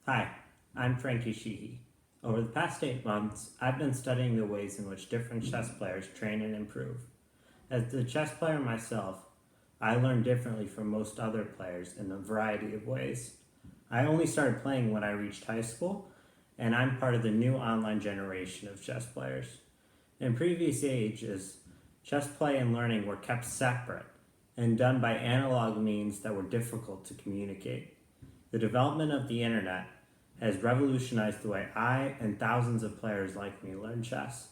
Hi, I'm Frankie Sheehy. Over the past 8 months, I've been studying the ways in which different chess players train and improve. As a chess player myself, I learn differently from most other players in a variety of ways. I only started playing when I reached high school, and I'm part of the new online generation of chess players. In previous ages, chess play and learning were kept separate and done by analog means that were difficult to communicate. The development of the internet has revolutionized the way I and thousands of players like me learn chess.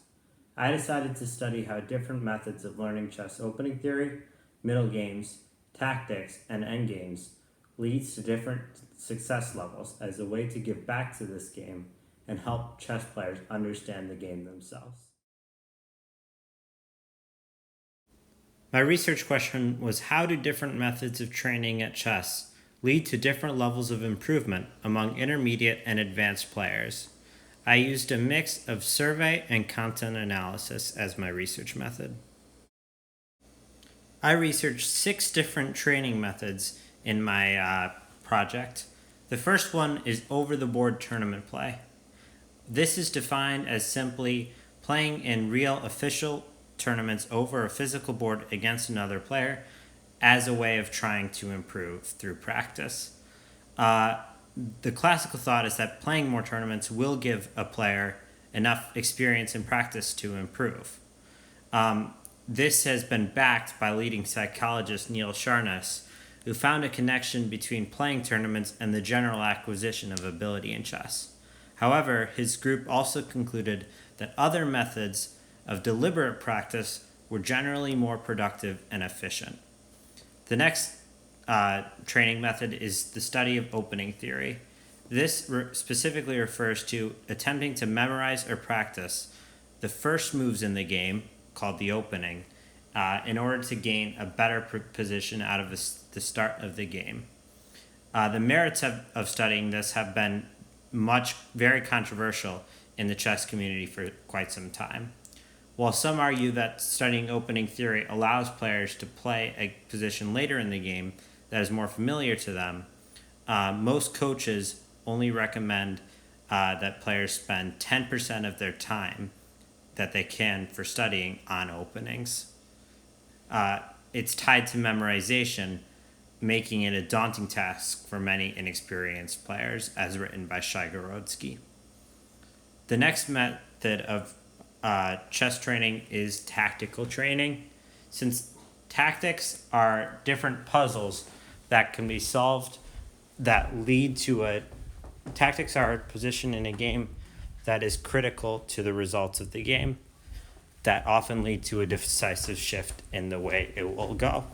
I decided to study how different methods of learning chess opening theory, middle games, tactics, and endgames leads to different success levels as a way to give back to this game and help chess players understand the game themselves. My research question was, how do different methods of training at chess lead to different levels of improvement among intermediate and advanced players? I used a mix of survey and content analysis as my research method. I researched 6 different training methods in my project. The first one is over the board tournament play. This is defined as simply playing in real official tournaments over a physical board against another player as a way of trying to improve through practice. Uh, the classical thought is that playing more tournaments will give a player enough experience and practice to improve. This has been backed by leading psychologist Neil Sharnas, who found a connection between playing tournaments and the general acquisition of ability in chess. However, his group also concluded that other methods of deliberate practice were generally more productive and efficient. The next training method is the study of opening theory. This specifically refers to attempting to memorize or practice the first moves in the game, called the opening, in order to gain a better position out of the start of the game. The merits of studying this have been very controversial in the chess community for quite some time. While some argue that studying opening theory allows players to play a position later in the game that is more familiar to them, most coaches only recommend that players spend 10% of their time that they can for studying on openings. It's tied to memorization, making it a daunting task for many inexperienced players, as written by Shigorodsky. The next method of chess training is tactical training. Since tactics are different puzzles that can be solved that lead to tactics are a position in a game that is critical to the results of the game, that often lead to a decisive shift in the way it will go.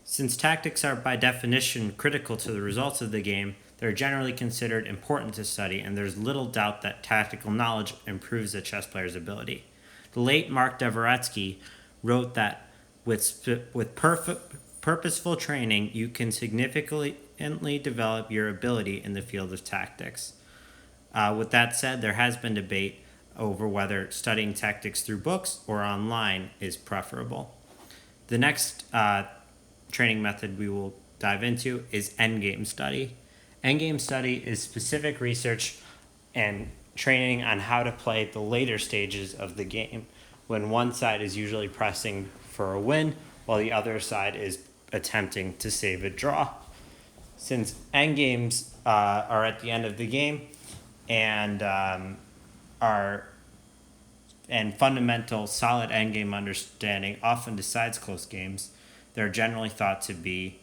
Since tactics are by definition critical to the results of the game, they're generally considered important to study, and there's little doubt that tactical knowledge improves a chess player's ability. The late Mark Dvoretsky wrote that with purposeful training, you can significantly develop your ability in the field of tactics. With that said, there has been debate over whether studying tactics through books or online is preferable. The next training method we will dive into is endgame study. Endgame study is specific research and training on how to play the later stages of the game, when one side is usually pressing for a win while the other side is attempting to save a draw. Since endgames are at the end of the game and fundamental solid endgame understanding often decides close games, they're generally thought to be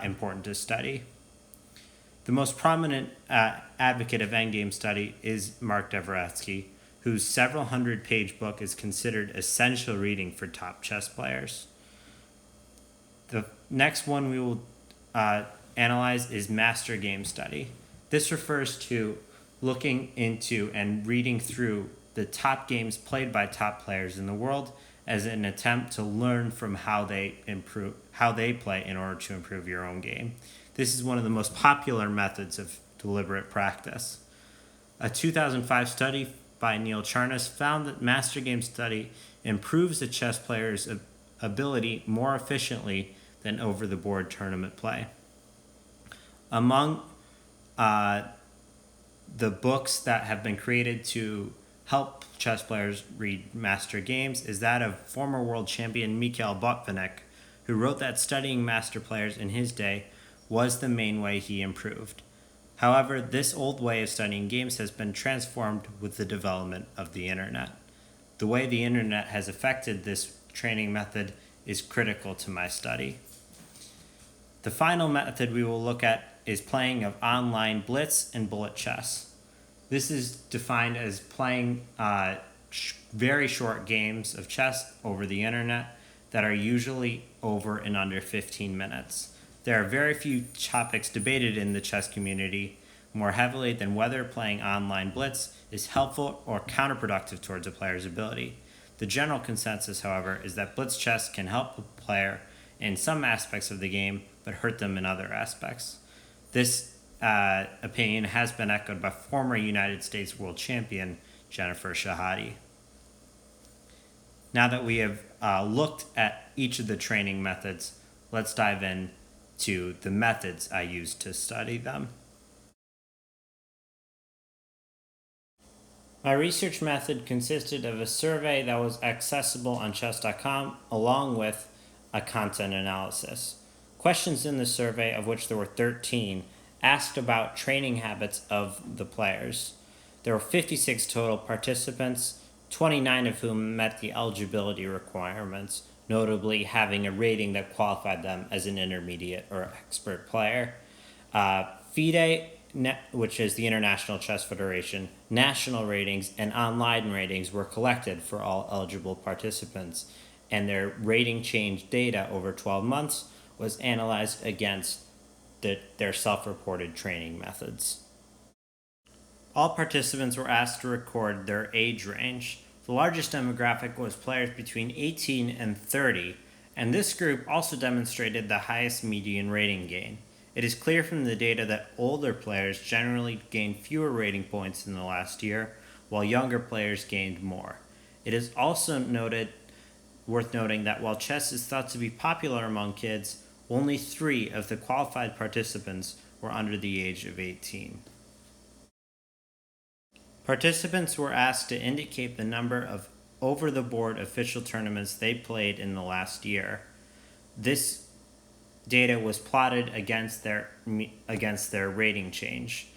important to study. The most prominent advocate of endgame study is Mark Dvoretsky, whose several hundred-page book is considered essential reading for top chess players. The next one we will analyze is master game study. This refers to looking into and reading through the top games played by top players in the world as an attempt to learn from how they play in order to improve your own game. This is one of the most popular methods of deliberate practice. A 2005 study by Neil Sharnas found that master game study improves a chess player's ability more efficiently than over the board tournament play. Among the books that have been created to help chess players read master games is that of former world champion Mikhail Botvinnik, who wrote that studying master players in his day was the main way he improved. However, this old way of studying games has been transformed with the development of the internet. The way the internet has affected this training method is critical to my study. The final method we will look at is playing of online blitz and bullet chess. This is defined as playing very short games of chess over the internet that are usually over in under 15 minutes. There are very few topics debated in the chess community more heavily than whether playing online blitz is helpful or counterproductive towards a player's ability. The general consensus, however, is that blitz chess can help a player in some aspects of the game but hurt them in other aspects. This opinion has been echoed by former United States world champion Jennifer Shahade. Now that we have looked at each of the training methods, let's dive in to the methods I used to study them. My research method consisted of a survey that was accessible on chess.com along with a content analysis. Questions in the survey, of which there were 13, asked about training habits of the players. There were 56 total participants, 29 of whom met the eligibility requirements, notably having a rating that qualified them as an intermediate or expert player. FIDE, which is the International Chess Federation, national ratings and online ratings were collected for all eligible participants, and their rating change data over 12 months was analyzed against their self-reported training methods. All participants were asked to record their age range. The largest demographic was players between 18 and 30, and this group also demonstrated the highest median rating gain. It is clear from the data that older players generally gained fewer rating points in the last year, while younger players gained more. It is also worth noting that while chess is thought to be popular among kids, only 3 of the qualified participants were under the age of 18. Participants were asked to indicate the number of over-the-board official tournaments they played in the last year. This data was plotted against their rating change,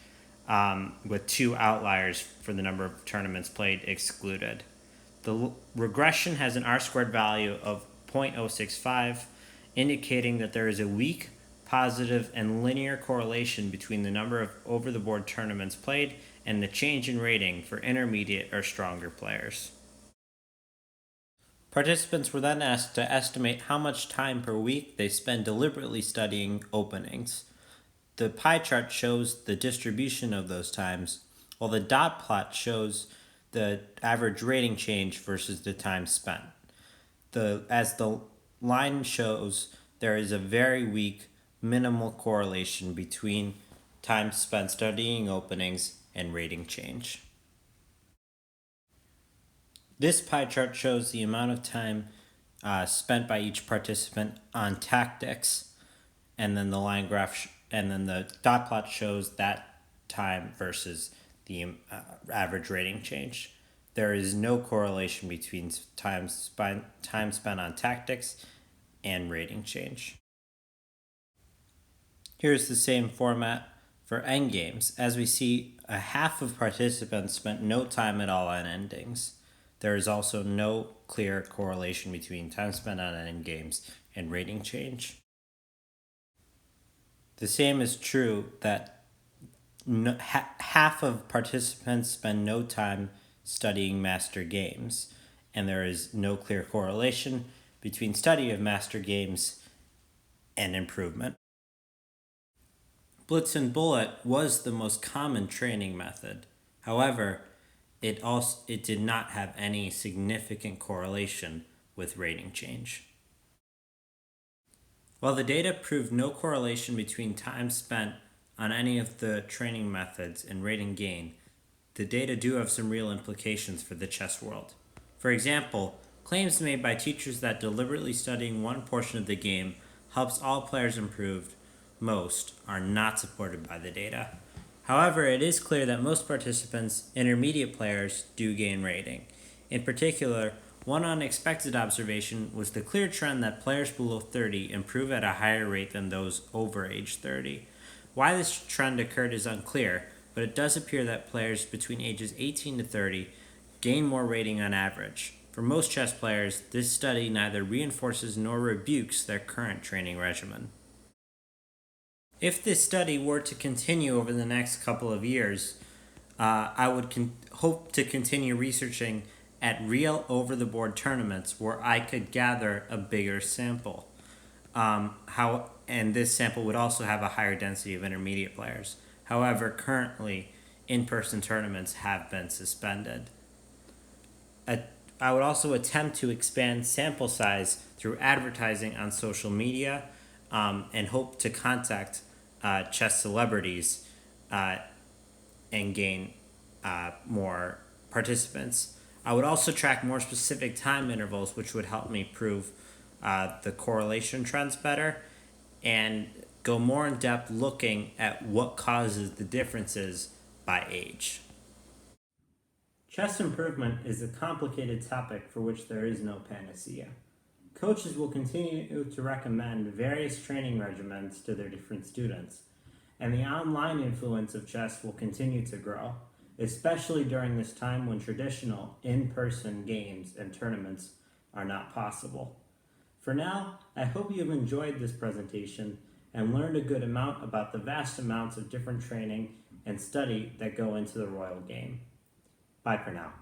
with 2 outliers for the number of tournaments played excluded. The regression has an R-squared value of 0.065, indicating that there is a weak, positive, and linear correlation between the number of over-the-board tournaments played and the change in rating for intermediate or stronger players. Participants were then asked to estimate how much time per week they spend deliberately studying openings. The pie chart shows the distribution of those times, while the dot plot shows the average rating change versus the time spent. As the line shows, there is a very weak, minimal correlation between time spent studying openings and rating change. This pie chart shows the amount of time spent by each participant on tactics, and then the line graph and then the dot plot shows that time versus the average rating change. There is no correlation between time spent on tactics and rating change. Here's the same format for endgames. As we see, a half of participants spent no time at all on endings. There is also no clear correlation between time spent on endgames and rating change. The same is true that half of participants spend no time studying master games, and there is no clear correlation between study of master games and improvement. Blitz and bullet was the most common training method. However, it did not have any significant correlation with rating change. While the data proved no correlation between time spent on any of the training methods and rating gain, the data do have some real implications for the chess world. For example, claims made by teachers that deliberately studying one portion of the game helps all players improve most are not supported by the data. However, it is clear that most participants, intermediate players, do gain rating. In particular, one unexpected observation was the clear trend that players below 30 improve at a higher rate than those over age 30. Why this trend occurred is unclear, but it does appear that players between ages 18 to 30 gain more rating on average. For most chess players, this study neither reinforces nor rebukes their current training regimen. If this study were to continue over the next couple of years, I would hope to continue researching at real over the board tournaments where I could gather a bigger sample. And this sample would also have a higher density of intermediate players. However, currently, in person tournaments have been suspended. I would also attempt to expand sample size through advertising on social media and hope to contact chess celebrities and gain more participants. I would also track more specific time intervals, which would help me prove the correlation trends better and go more in depth looking at what causes the differences by age. Chess improvement is a complicated topic for which there is no panacea. Coaches will continue to recommend various training regimens to their different students, and the online influence of chess will continue to grow, especially during this time when traditional in-person games and tournaments are not possible. For now, I hope you've enjoyed this presentation and learned a good amount about the vast amounts of different training and study that go into the Royal Game. Bye for now.